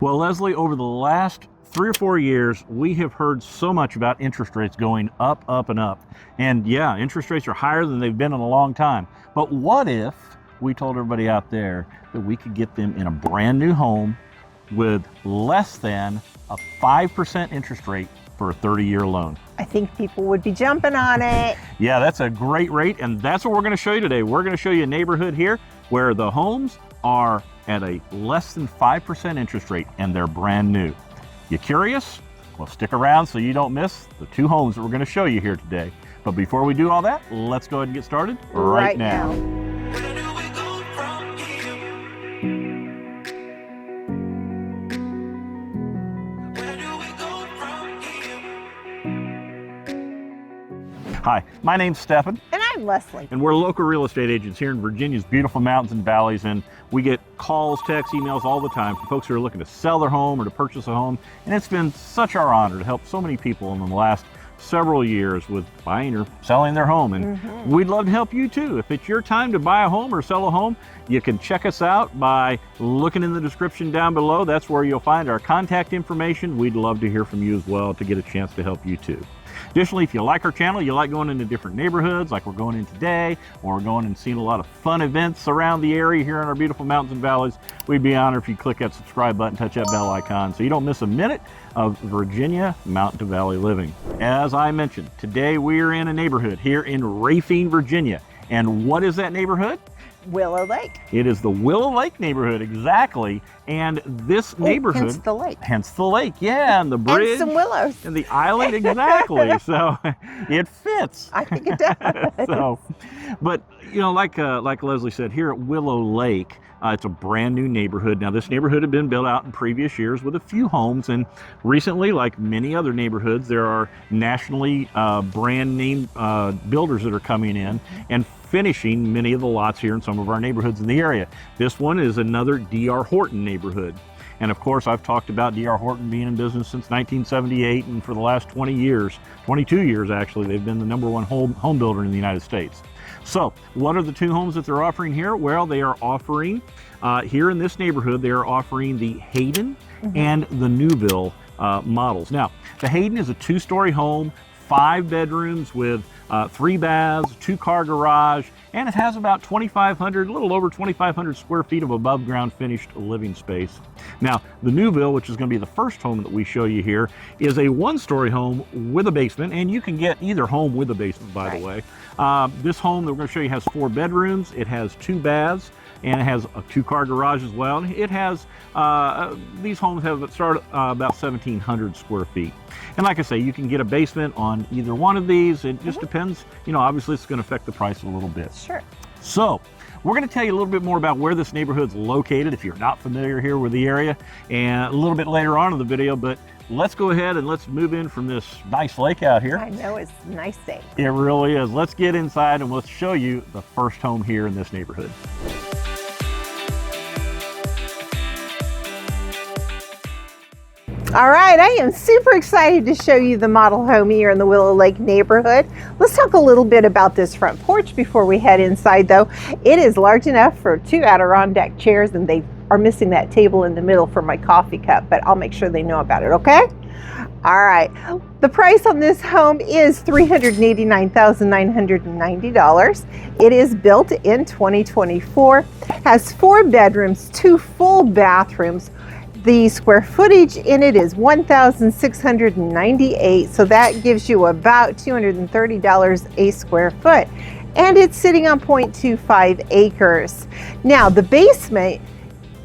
Well, Leslie, over the last 3 or 4 years, we have heard so much about interest rates going up, up, and up. And yeah, interest rates are higher than they've been in a long time. But what if we told everybody out there that we could get them in a brand new home with less than a 5% interest rate for a 30-year loan? I think people would be jumping on it. Yeah, that's a great rate, and that's what we're going to show you today. We're going to show you a neighborhood here where the homes are at a less than 5% interest rate, and they're brand new. You curious? Well, stick around so you don't miss the 2 homes that we're going to show you here today. But before we do all that, let's go ahead and get started right now. Hi, my name's Stephen. And I'm Leslie. And we're local real estate agents here in Virginia's beautiful mountains and valleys, and we get calls, texts, emails all the time from folks who are looking to sell their home or to purchase a home. And it's been such our honor to help so many people in the last several years with buying or selling their home. And we'd love to help you too. If it's your time to buy a home or sell a home, you can check us out by looking in the description down below. That's where you'll find our contact information. We'd love to hear from you as well to get a chance to help you too. Additionally, if you like our channel, you like going into different neighborhoods like we're going in today, or we're going and seeing a lot of fun events around the area here in our beautiful mountains and valleys, we'd be honored if you click that subscribe button, touch that bell icon so you don't miss a minute of Virginia mountain to valley living. As I mentioned, today we're in a neighborhood here in Raphine, Virginia. And what is that neighborhood? Willow Lake. It is the Willow Lake neighborhood, exactly. And this neighborhood, hence the lake. Hence the lake, yeah, and the bridge. And some willows. And the island, exactly. So it fits. I think it does. But you know, like Leslie said, here at Willow Lake, it's a brand new neighborhood. Now, this neighborhood had been built out in previous years with a few homes, and recently, like many other neighborhoods, there are nationally brand name builders that are coming in and finishing many of the lots here in some of our neighborhoods in the area. This one is another DR Horton neighborhood. And of course, I've talked about DR Horton being in business since 1978, and for the last 20 years, 22 years actually, they've been the #1 home builder in the United States. So what are the 2 homes that they're offering here? Well, they are offering, here in this neighborhood, they are offering the Hayden and the Newville models. Now, the Hayden is a 2-story home, 5 bedrooms with 3 baths, 2-car garage, and it has about 2,500, a little over 2,500 square feet of above ground finished living space. Now, the Newville, which is going to be the first home that we show you here, is a 1-story home with a basement, and you can get either home with a basement, by the way. This home that we're going to show you has 4 bedrooms, it has 2 baths, and it has a 2-car garage as well. It has, these homes have started about 1,700 square feet. And like I say, you can get a basement on either one of these. It just depends, you know, obviously it's going to affect the price a little bit. Sure. So we're going to tell you a little bit more about where this neighborhood's located if you're not familiar here with the area, and a little bit later on in the video, but let's go ahead and let's move in from this nice lake out here. I know, it's a nice day. It really is. Let's get inside and let's show you the first home here in this neighborhood. All right, I am super excited to show you the model home here in the Willow Lake neighborhood. Let's talk a little bit about this front porch before we head inside though. It is large enough for 2 Adirondack chairs, and they are missing that table in the middle for my coffee cup, but I'll make sure they know about it, okay? All right, the price on this home is $389,990. It is built in 2024, has 4 bedrooms, 2 full bathrooms. The square footage in it is 1,698, so that gives you about $230 a square foot. And it's sitting on 0.25 acres. Now, the basement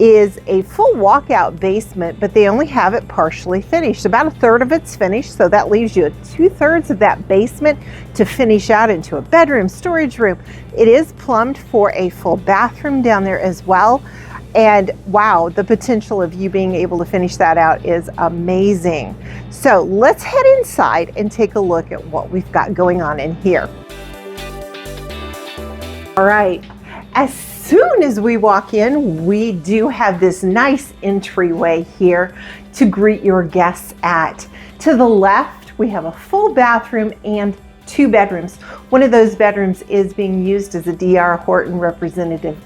is a full walkout basement, but they only have it partially finished. About 1/3 of it's finished, so that leaves you 2/3 of that basement to finish out into a bedroom, storage room. It is plumbed for a full bathroom down there as well. And wow, the potential of you being able to finish that out is amazing. So let's head inside and take a look at what we've got going on in here. All right, as soon as we walk in, we do have this nice entryway here to greet your guests at. To the left, we have a full bathroom and 2 bedrooms. One of those bedrooms is being used as a DR Horton representative.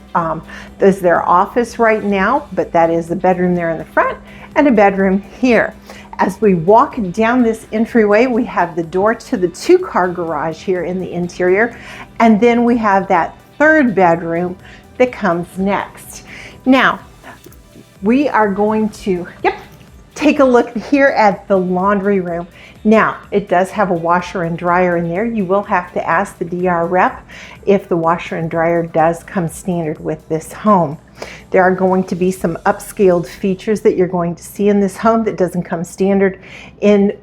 There's their office right now, but that is the bedroom there in the front. and a bedroom here. As we walk down this entryway, we have the door to the 2-car garage here in the interior, and then we have that 3rd bedroom that comes next. Now, we are going to, take a look here at the laundry room. Now, it does have a washer and dryer in there. You will have to ask the DR rep if the washer and dryer does come standard with this home. There are going to be some upscaled features that you're going to see in this home that doesn't come standard in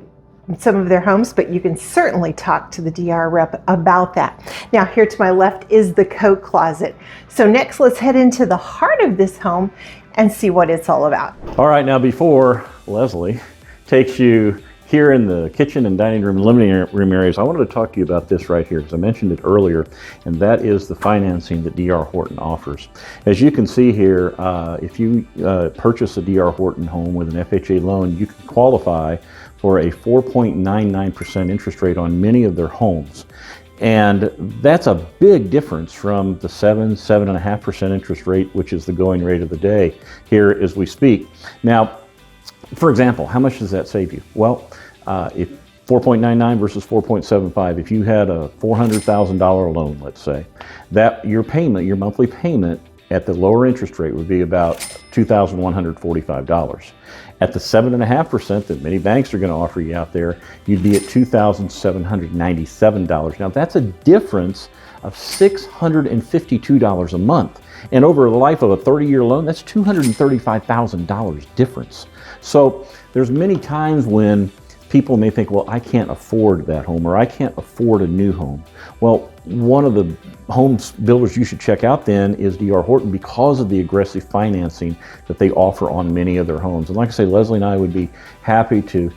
some of their homes, but you can certainly talk to the DR rep about that. Now, here to my left is the coat closet. So next, let's head into the heart of this home and see what it's all about. All right, now before Leslie takes you here in the kitchen and dining room and living room areas, I wanted to talk to you about this right here because I mentioned it earlier, and that is the financing that DR Horton offers. As you can see here, if you purchase a DR Horton home with an FHA loan, you can qualify for a 4.99% interest rate on many of their homes. And that's a big difference from the 7.5% interest rate, which is the going rate of the day here as we speak. Now, for example, how much does that save you? Well, if 4.99 versus 4.75, if you had a $400,000 loan, let's say, that your payment, your monthly payment at the lower interest rate would be about $2,145. At the 7.5% that many banks are going to offer you out there, you'd be at $2,797. Now that's a difference of $652 a month. And over the life of a 30-year loan, that's $235,000 difference. So there's many times when people may think, well, I can't afford that home, or I can't afford a new home. Well, one of the homes builders you should check out then is DR Horton, because of the aggressive financing that they offer on many of their homes. And like I say, Leslie and I would be happy to,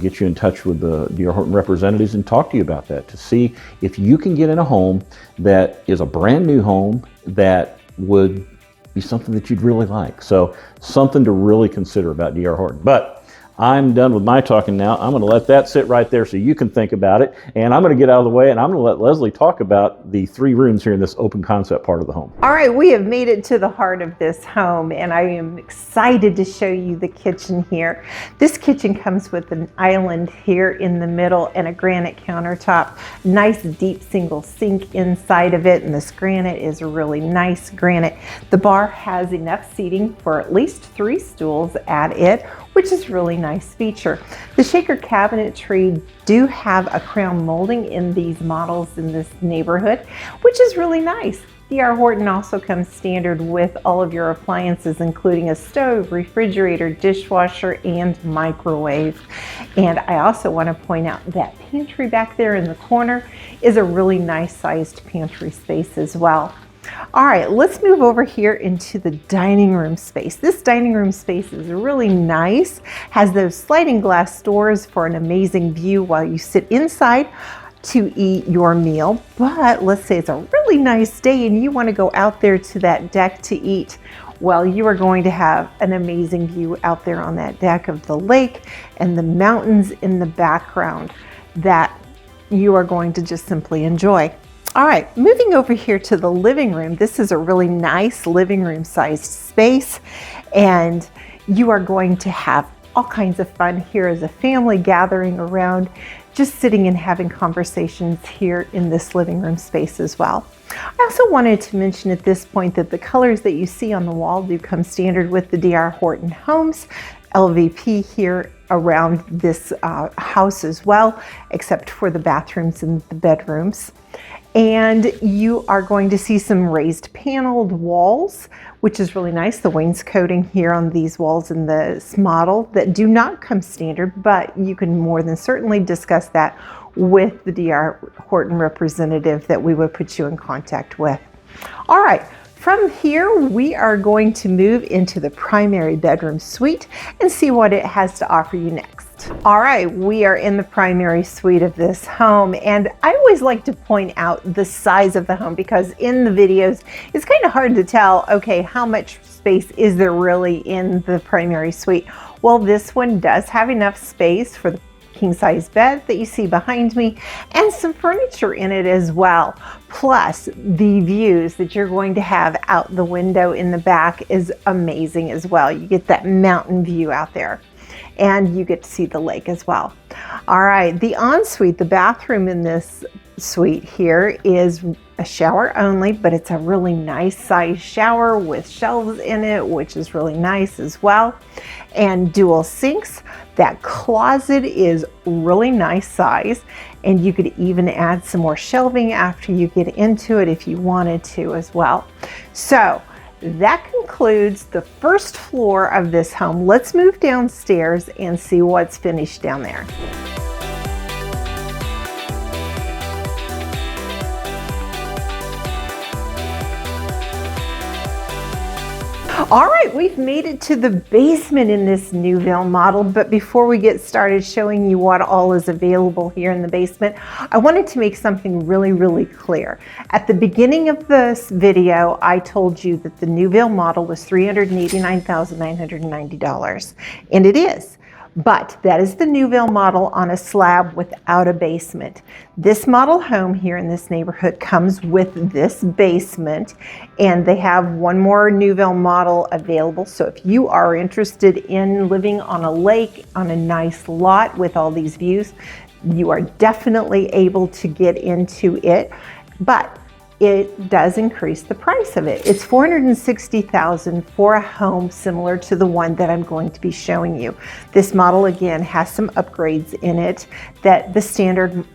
get you in touch with the DR Horton representatives and talk to you about that, to see if you can get in a home that is a brand new home that would be something that you'd really like. So something to really consider about DR Horton. But I'm done with my talking now. I'm going to let that sit right there so you can think about it. And I'm going to get out of the way, and I'm going to let Leslie talk about the 3 rooms here in this open concept part of the home. All right, we have made it to the heart of this home, and I am excited to show you the kitchen here. This kitchen comes with an island here in the middle and a granite countertop. Nice deep single sink inside of it, and this granite is a really nice granite. The bar has enough seating for at least 3 stools at it, which is really nice feature. The shaker cabinetry do have a crown molding in these models in this neighborhood, which is really nice. DR Horton also comes standard with all of your appliances, including a stove, refrigerator, dishwasher, and microwave. And I also want to point out that pantry back there in the corner is a really nice sized pantry space as well. All right, let's move over here into the dining room space. This dining room space is really nice, has those sliding glass doors for an amazing view while you sit inside to eat your meal. But let's say it's a really nice day and you want to go out there to that deck to eat. Well, you are going to have an amazing view out there on that deck of the lake and the mountains in the background that you are going to just simply enjoy. All right, moving over here to the living room. This is a really nice living room sized space, and you are going to have all kinds of fun here as a family gathering around, just sitting and having conversations here in this living room space as well. I also wanted to mention at this point that the colors that you see on the wall do come standard with the DR Horton homes. LVP here around this house as well, except for the bathrooms and the bedrooms. And you are going to see some raised paneled walls, which is really nice. The wainscoting here on these walls in this model that do not come standard, but you can more than certainly discuss that with the DR Horton representative that we would put you in contact with. All right. From here, we are going to move into the primary bedroom suite and see what it has to offer you next. All right, we are in the primary suite of this home, and I always like to point out the size of the home because in the videos, it's kind of hard to tell, okay, how much space is there really in the primary suite? Well, this one does have enough space for the king-size bed that you see behind me, and some furniture in it as well. Plus, the views that you're going to have out the window in the back is amazing as well. You get that mountain view out there, and you get to see the lake as well. All right, the ensuite, the bathroom in this suite here is a shower only, but it's a really nice size shower with shelves in it, which is really nice as well, and dual sinks. That closet is really nice size, and you could even add some more shelving after you get into it if you wanted to as well. So that concludes the first floor of this home. Let's move downstairs and see what's finished down there. All right, we've made it to the basement in this Newville model, but before we get started showing you what all is available here in the basement, I wanted to make something really clear. At the beginning of this video, I told you that the Newville model was $389,990, and it is. But that is the Newville model on a slab without a basement. This model home here in this neighborhood comes with this basement, and they have one more Newville model available. So if you are interested in living on a lake, on a nice lot with all these views, you are definitely able to get into it. But it does increase the price of it. It's $460,000 for a home similar to the one that I'm going to be showing you. This model again has some upgrades in it that the standard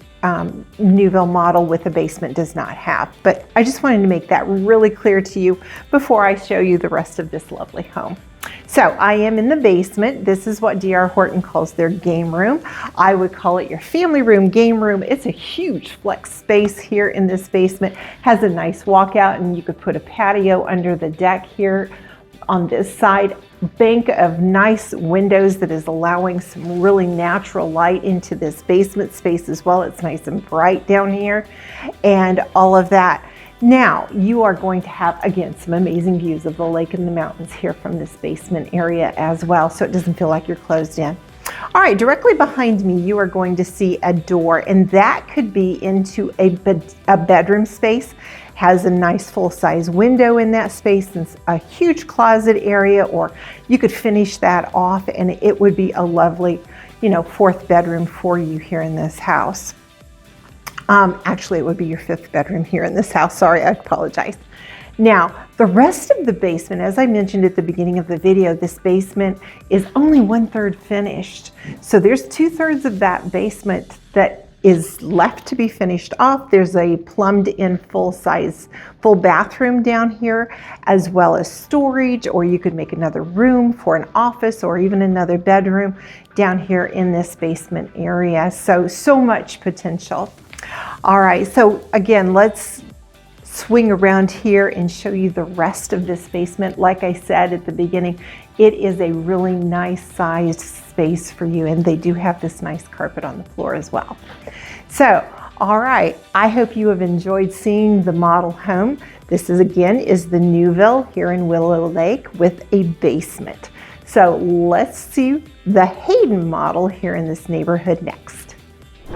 Newville model with a basement does not have. But I just wanted to make that really clear to you before I show you the rest of this lovely home. So I am in the basement. This is what DR Horton calls their game room. I would call it your family room, game room. It's a huge flex space here in this basement. Has a nice walkout, and you could put a patio under the deck here on this side. Bank of nice windows that is allowing some really natural light into this basement space as well. It's nice and bright down here and all of that. Now, you are going to have, again, some amazing views of the lake and the mountains here from this basement area as well, so it doesn't feel like you're closed in. All right, directly behind me, you are going to see a door, and that could be into a bedroom space. Has a nice full-size window in that space and a huge closet area, or you could finish that off and it would be a lovely, fourth bedroom for you here in this house. Actually, it would be your fifth bedroom here in this house. Sorry, I apologize. Now, the rest of the basement, as I mentioned at the beginning of the video, this basement is only 1/3 finished. So there's 2/3 of that basement that is left to be finished off. There's a plumbed in full bathroom down here, as well as storage, or you could make another room for an office or even another bedroom down here in this basement area. So much potential. All right, so again, let's swing around here and show you the rest of this basement. Like I said at the beginning, it is a really nice sized space for you, and they do have this nice carpet on the floor as well. So, all right, I hope you have enjoyed seeing the model home. This is the Newville here in Willow Lake with a basement. So let's see the Hayden model here in this neighborhood next.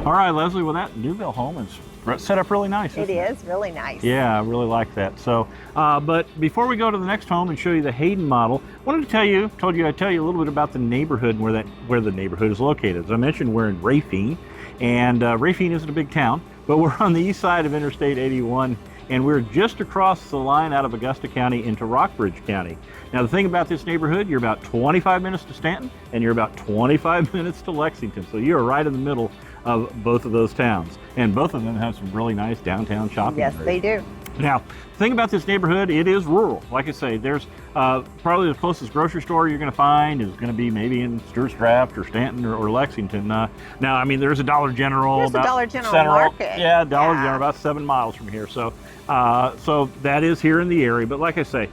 All right, Leslie, well, that Newville home is set up really nice. It is really nice. Yeah, I really like that. So, but before we go to the next home and show you the Hayden model, I wanted to told you I'd tell you a little bit about the neighborhood and where the neighborhood is located. As I mentioned, we're in Raphine, and Raphine isn't a big town, but we're on the east side of Interstate 81, and we're just across the line out of Augusta County into Rockbridge County. Now, the thing about this neighborhood, you're about 25 minutes to Staunton, and you're about 25 minutes to Lexington. So you're right in the middle of both of those towns, and both of them have some really nice downtown shopping areas. Yes, they do. Now, the thing about this neighborhood, it is rural. Like I say, there's probably the closest grocery store you're going to find is going to be maybe in Stewart's Draft or Staunton or Lexington. Now, I mean, there's a Dollar General. There's a Dollar General market. Yeah, Dollar General, about 7 miles from here. So that is here in the area. But like I say,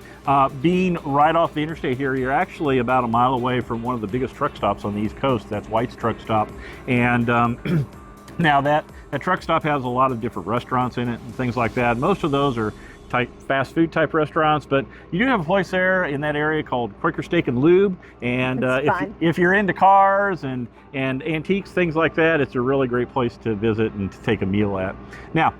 being right off the interstate here, you're actually about a mile away from one of the biggest truck stops on the East Coast. That's White's Truck Stop. And now that truck stop has a lot of different restaurants in it and things like that. Most of those are type fast food type restaurants, but you do have a place there in that area called Quaker Steak and Lube, and if you're into cars and antiques, things like that, it's a really great place to visit and to take a meal at. Now,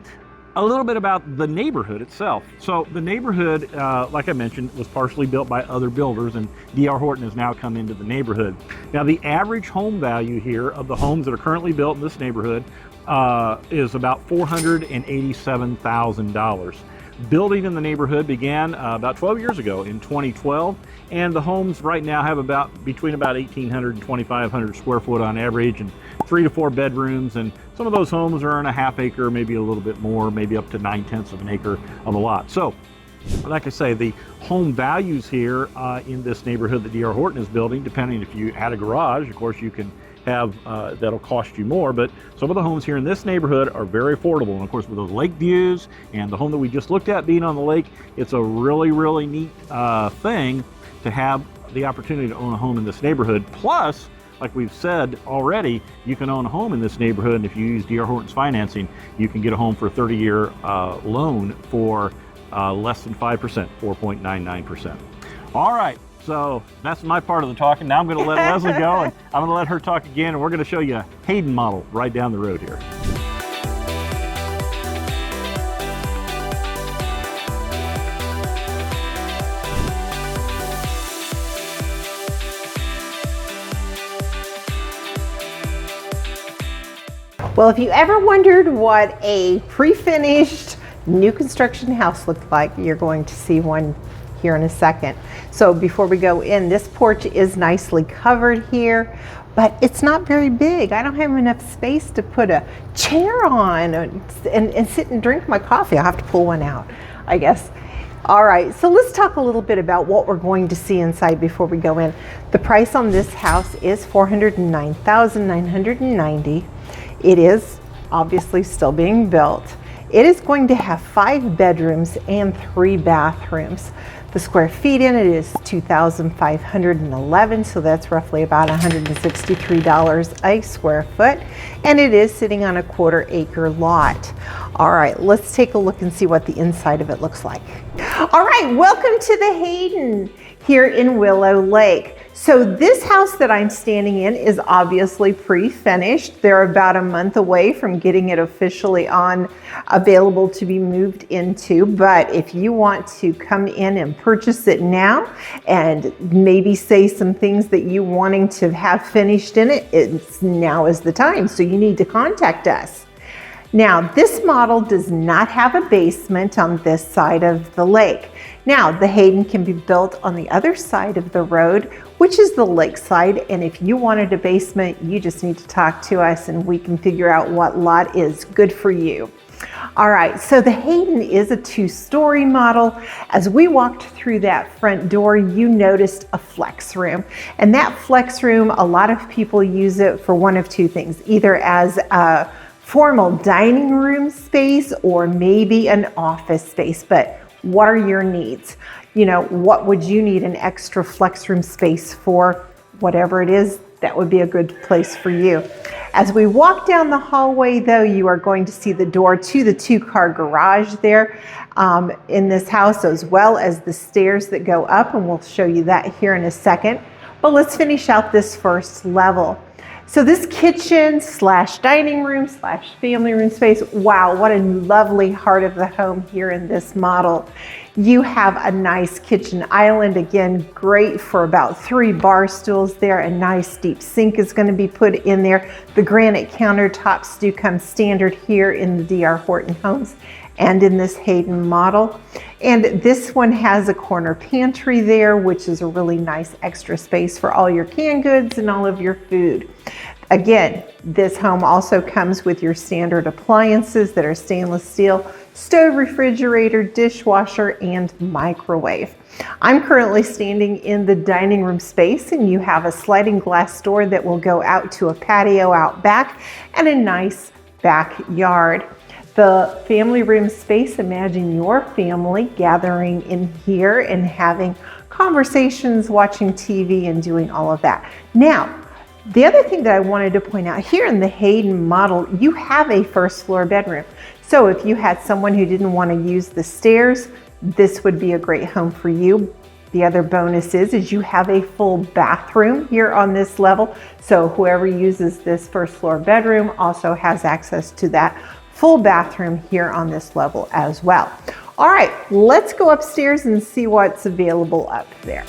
a little bit about the neighborhood itself. So the neighborhood, like I mentioned, was partially built by other builders, and DR Horton has now come into the neighborhood. Now, the average home value here of the homes that are currently built in this neighborhood is about $487,000. Building in the neighborhood began about 12 years ago in 2012, and the homes right now have between about 1,800 and 2,500 square foot on average, and 3 to 4 bedrooms, and some of those homes are in a half acre, maybe a little bit more, maybe up to 9/10 of an acre of a lot. So, like I say, the home values here in this neighborhood that DR Horton is building, depending if you had a garage, of course you can have that'll cost you more, but some of the homes here in this neighborhood are very affordable. And of course, with those lake views and the home that we just looked at being on the lake, it's a really neat thing to have the opportunity to own a home in this neighborhood. Plus, like we've said already, you can own a home in this neighborhood, and if you use DR Horton's financing, you can get a home for a 30-year loan for less than 5%, 4.99%. All right. So that's my part of the talking. Now I'm going to let Leslie go, and I'm going to let her talk again, and we're going to show you a Hayden model right down the road here. Well, if you ever wondered what a pre-finished new construction house looked like, you're going to see one here in a second. So before we go in, this porch is nicely covered here, but it's not very big. I don't have enough space to put a chair on and sit and drink my coffee. I'll have to pull one out, I guess. All right, so let's talk a little bit about what we're going to see inside before we go in. The price on this house is $409,990. It is obviously still being built. It is going to have 5 bedrooms and 3 bathrooms. The square feet in it is 2,511, so that's roughly about $163 a square foot, and it is sitting on a 1/4 acre lot. All right, let's take a look and see what the inside of it looks like. All right, welcome to the Hayden here in Willow Lake. So this house that I'm standing in is obviously pre-finished. They're about a month away from getting it officially available to be moved into. But if you want to come in and purchase it now and maybe say some things that you wanting to have finished in it, now is the time. So you need to contact us. Now, this model does not have a basement on this side of the lake. Now, the Hayden can be built on the other side of the road, which is the lakeside, and if you wanted a basement, you just need to talk to us and we can figure out what lot is good for you. All right, so the Hayden is a 2-story model. As we walked through that front door, you noticed a flex room. And that flex room, a lot of people use it for one of 2 things, either as a formal dining room space or maybe an office space. But what are your needs? You know, what would you need an extra flex room space for? Whatever it is, that would be a good place for you. As we walk down the hallway, though, you are going to see the door to the 2-car garage there in this house, as well as the stairs that go up, and we'll show you that here in a second. But let's finish out this first level. So this kitchen / dining / family room space, wow, what a lovely heart of the home here in this model. You have a nice kitchen island, again, great for about 3 bar stools there. A nice deep sink is going to be put in there. The granite countertops do come standard here in the DR Horton homes and in this Hayden model. And this one has a corner pantry there, which is a really nice extra space for all your canned goods and all of your food. Again, this home also comes with your standard appliances that are stainless steel, stove, refrigerator, dishwasher, and microwave. I'm currently standing in the dining room space, and you have a sliding glass door that will go out to a patio out back and a nice backyard. The family room space, imagine your family gathering in here and having conversations, watching TV, and doing all of that. Now, The other thing that I wanted to point out here in the Hayden model, you have a first floor bedroom. So if you had someone who didn't want to use the stairs, this would be a great home for you. The other bonus is you have a full bathroom here on this level. So whoever uses this first floor bedroom also has access to that full bathroom here on this level as well. All right, let's go upstairs and see what's available up there.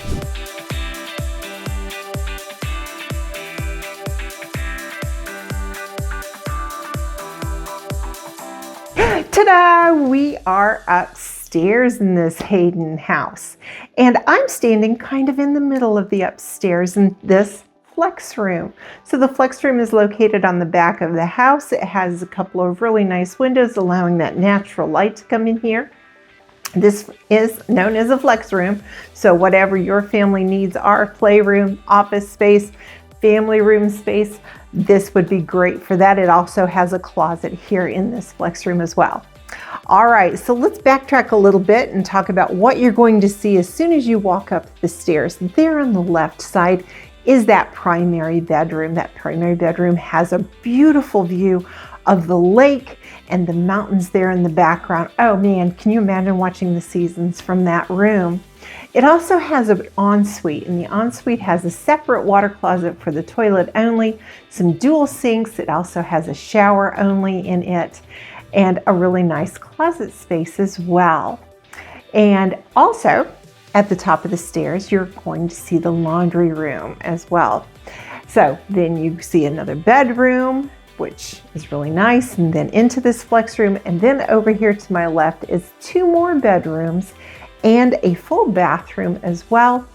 Ta-da! We are upstairs in this Hayden house. And I'm standing kind of in the middle of the upstairs in this flex room. So the flex room is located on the back of the house. It has a couple of really nice windows allowing that natural light to come in here. This is known as a flex room. So whatever your family needs are, playroom, office space, family room space, this would be great for that. It also has a closet here in this flex room as well. All right, so let's backtrack a little bit and talk about what you're going to see as soon as you walk up the stairs. There on the left side is that primary bedroom. That primary bedroom has a beautiful view of the lake and the mountains there in the background. Oh man, can you imagine watching the seasons from that room? It also has an ensuite, and the ensuite has a separate water closet for the toilet only, some dual sinks. It also has a shower only in it, and a really nice closet space as well. And also at the top of the stairs, you're going to see the laundry room as well. So then you see another bedroom, which is really nice, and then into this flex room. And then over here to my left is 2 more bedrooms and a full bathroom as well.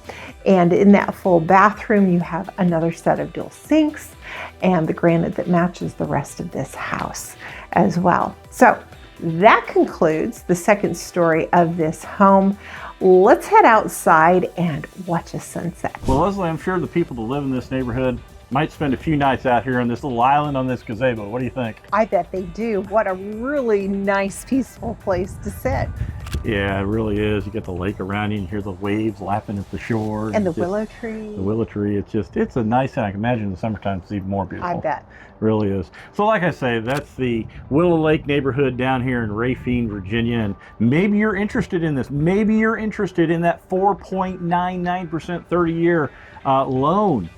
And in that full bathroom, you have another set of dual sinks and the granite that matches the rest of this house as well. So that concludes the second story of this home. Let's head outside and watch a sunset. Well, Leslie, I'm sure the people that live in this neighborhood might spend a few nights out here on this little island on this gazebo. What do you think? I bet they do. What a really nice, peaceful place to sit. Yeah, it really is. You get the lake around you and hear the waves lapping at the shore. And the willow tree. The willow tree. It's a nice thing. I can imagine in the summertime it's even more beautiful. I bet. It really is. So like I say, that's the Willow Lake neighborhood down here in Raphine, Virginia. And maybe you're interested in this. Maybe you're interested in that 4.99% 30-year loan.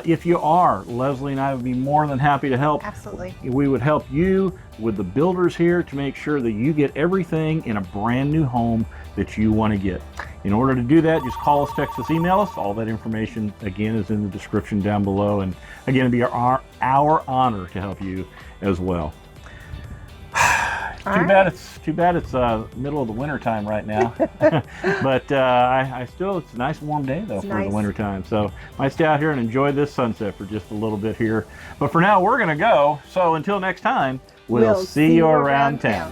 If you are, Leslie and I would be more than happy to help. Absolutely. We would help you with the builders here to make sure that you get everything in a brand new home that you want to get. In order to do that, just call us, text us, email us. All that information, again, is in the description down below. And again, it'd be our honor to help you as well. Too bad it's middle of the winter time right now. But I still, it's a nice warm day though for the winter time. So might stay out here and enjoy this sunset for just a little bit here. But for now, we're gonna go. So until next time, we'll see you around town.